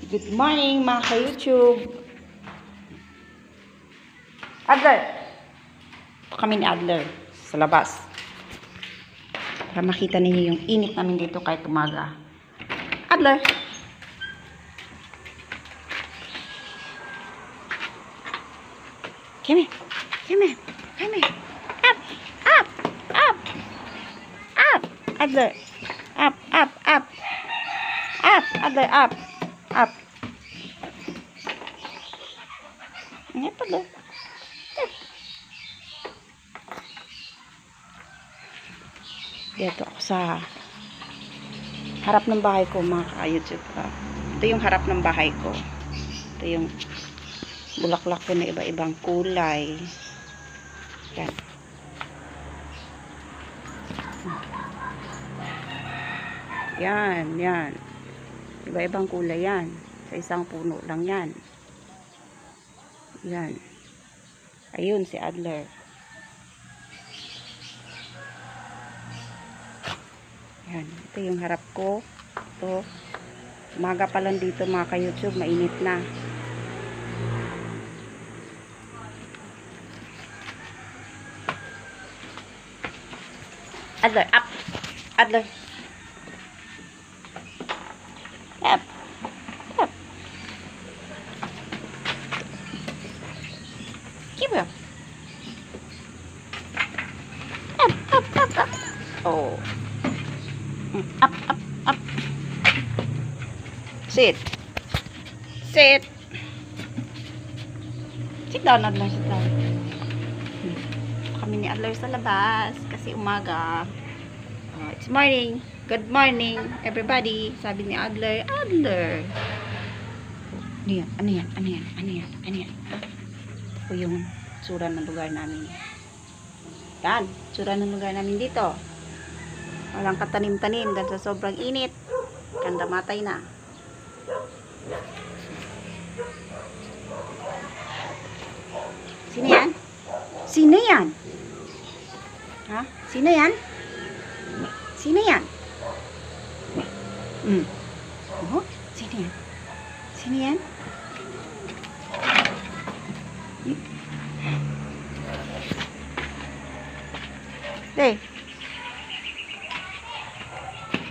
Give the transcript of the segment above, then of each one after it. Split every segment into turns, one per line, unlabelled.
Good morning mga ka-YouTube. Adler! Ito kami ni Adler sa labas. Para makita ninyo yung init namin dito kahit umaga. Adler! Come here. Come here. Come here. Up! Up! Up! Up! Adler! Up! Up! Up! Up! Adler! Up! Up! Ano pa doon? Dito ako sa harap ng bahay ko mga ka-YouTube. Ito yung harap ng bahay ko. Ito yung bulaklak ko na iba-ibang kulay. Yan. Yan, yan. Iba-ibang kulay yan. Sa isang puno lang yan. Yan. Ayun si Adler. Yan. Ito yung harap ko. Ito. Umaga pa lang dito mga ka-YouTube. Mainit na. Adler, up! Adler. Up. Up. Keep up. Up, up, up, up. Oh. Up, up, up. Sit. Sit. Sit down, Adler. Sit down. Kami ni Adler sa labas kasi umaga. It's morning. Good morning, everybody. Sabi ni Adler, Adler. Ano yan? Ano yan? Ano yan? Ano yan? Ano yan? Ito yung tsura ng lugar namin. Yan. Tsura ng lugar namin dito. Walang katanim-tanim dahil sa sobrang init. Kanda matay na. Sino yan? Sino yan? Ha? Sino yan? Sino yan? Oh, sino yan? Sino yan? Hey.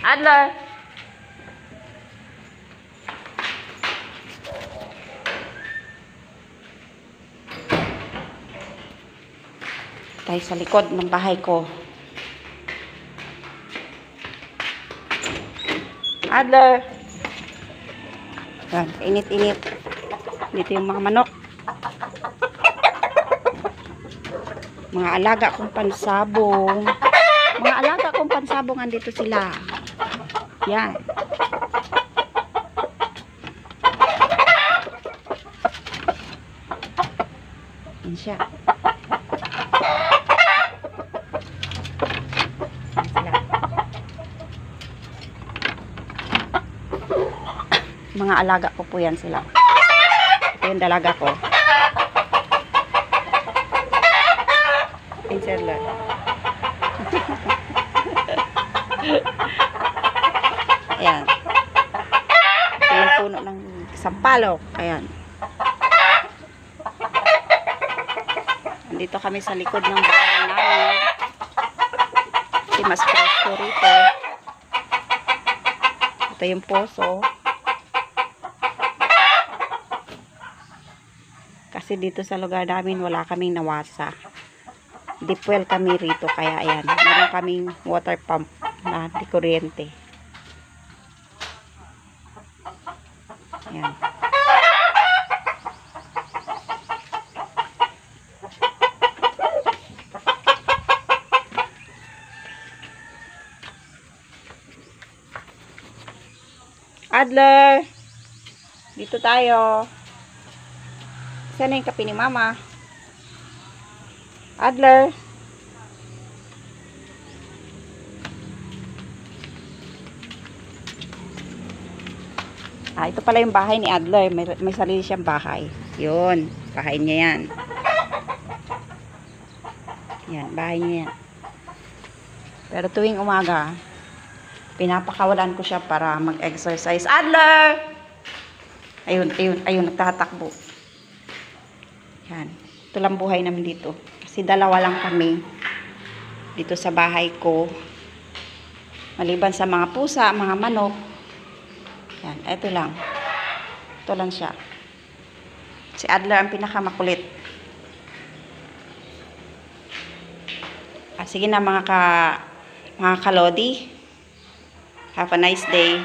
Adler. Tayo sa likod ng bahay ko. Adler. Yan, init-init. Dito yung mga manok. Mga alaga kong pansabong. Mga alaga kong pansabong andito sila. Yan. Yan siya. Mga alaga ko po yan sila. Ito yung dalaga ko. Pinserler. Ayan. Ito yung puno ng sampalok. Ayan. Nandito kami sa likod ng bahay namin. Kasi mas presko rito. Ito yung poso. Kasi dito sa lugar namin wala kaming nawasa. Deep well kami rito kaya ayan. Meron kaming water pump na di kuryente. Ayan. Adler! Dito tayo. Sana yung kape ni Mama. Adler. Ito pala yung bahay ni Adler. May sarili siyang bahay. Yun. Bahay niya yan. Yan. Bahay niya yan. Pero tuwing umaga, pinapakawalan ko siya para mag-exercise. Adler! Ayun, ayun, ayun, nagtatakbo. Yan. Ito lang buhay namin dito. Kasi dalawa lang kami dito sa bahay ko. Maliban sa mga pusa, mga manok. Yan, ito lang. Ito lang siya. Si Adler ang pinakamakulit. Sige na mga kalodi. Have a nice day.